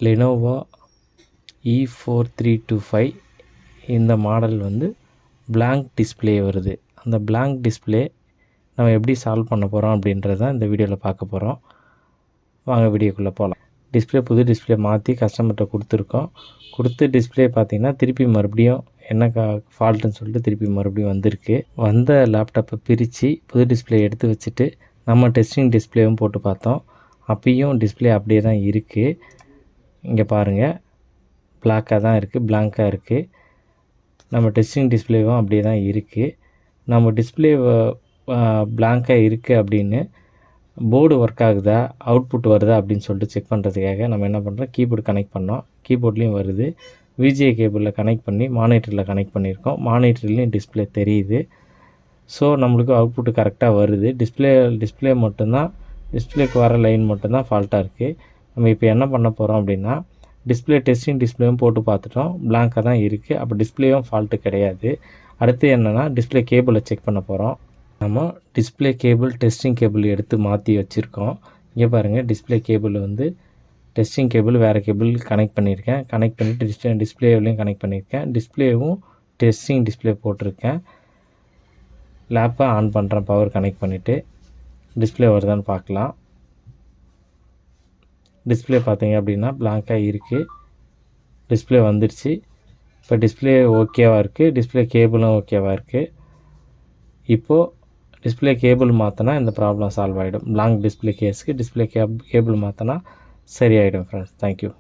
Lenovo E4325 இந்த model வந்து blank display வருது. அந்த blank டிஸ்ப்ளே நம்ம எப்படி சால்வ் பண்ண போகிறோம் அப்படின்றத இந்த வீடியோவில் பார்க்க போகிறோம். வாங்க வீடியோக்குள்ளே போகலாம். புது டிஸ்ப்ளே மாற்றி கஸ்டமர்கிட்ட கொடுத்துருக்கோம். கொடுத்து டிஸ்ப்ளே பார்த்திங்கன்னா திருப்பி மறுபடியும் என்ன ஃபால்ட்டுன்னு சொல்லிட்டு திருப்பி மறுபடியும் வந்திருக்கு. வந்த லேப்டாப்பை பிரித்து புது டிஸ்ப்ளே எடுத்து வச்சுட்டு நம்ம டெஸ்டிங் டிஸ்ப்ளேவும் போட்டு பார்த்தோம். அப்பயும் டிஸ்ப்ளே அப்படியே தான் இருக்குது. இங்கே பாருங்கள், பிளாக்காக இருக்குது. நம்ம டெஸ்டிங் டிஸ்ப்ளேவும் அப்படியே தான் இருக்குது. நம்ம டிஸ்ப்ளே பிளாங்காக இருக்குது அப்படின்னு போர்டு ஒர்க் ஆகுதா, அவுட்புட் வருதா அப்படின்னு சொல்லிட்டு செக் பண்ணுறதுக்காக நம்ம என்ன பண்ணுறோம், கீபோர்டு கனெக்ட் பண்ணோம். கீபோர்ட்லேயும் வருது. விஜிஏ கேபிளில் கனெக்ட் பண்ணி மானிட்டரில் கனெக்ட் பண்ணியிருக்கோம். மானிட்டர்லேயும் டிஸ்ப்ளே தெரியுது. ஸோ நம்மளுக்கு அவுட்புட்டு கரெக்டாக வருது. டிஸ்ப்ளே மட்டும்தான், டிஸ்ப்ளேக்கு வர லைன் மட்டும்தான் ஃபால்ட்டாக இருக்குது. நம்ம இப்போ என்ன பண்ண போகிறோம் அப்படின்னா, டெஸ்டிங் டிஸ்ப்ளேவும் போட்டு பார்த்துட்டோம், பிளாங்காக தான் இருக்குது. அப்போ டிஸ்ப்ளேவும் ஃபால்ட்டு கிடையாது. அடுத்து என்னென்னா டிஸ்ப்ளே கேபிளை செக் பண்ண போகிறோம். நம்ம டிஸ்ப்ளே கேபிள் டெஸ்டிங் கேபிள் எடுத்து மாற்றி வச்சுருக்கோம். இங்கே பாருங்கள், டிஸ்ப்ளே கேபிள் வந்து டெஸ்டிங் கேபிள் வேறு கேபிள் கனெக்ட் பண்ணியிருக்கேன். கனெக்ட் பண்ணிவிட்டு டிஸ்ப்ளேவிலையும் கனெக்ட் பண்ணியிருக்கேன். டிஸ்ப்ளேவும் டெஸ்டிங் டிஸ்ப்ளே போட்டிருக்கேன். லேப்பை ஆன் பண்ணுறேன், பவர் கனெக்ட் பண்ணிவிட்டு டிஸ்ப்ளே வருதான்னு பார்க்கலாம். டிஸ்ப்ளே பார்த்தீங்க அப்படின்னா பிளாங்காக இருக்குது. டிஸ்ப்ளே வந்துடுச்சு. இப்போ டிஸ்ப்ளே ஓகேவாக இருக்குது. டிஸ்ப்ளே கேபிளும் ஓகேவாக இருக்குது. இப்போது டிஸ்ப்ளே கேபிள் மாற்றினா இந்த ப்ராப்ளம் சால்வ் ஆகிடும். பிளாங்க் டிஸ்ப்ளே கேஸுக்கு டிஸ்ப்ளே கேபிள் மாற்றினா சரியாயிடும் ஃப்ரெண்ட்ஸ். தேங்க்யூ.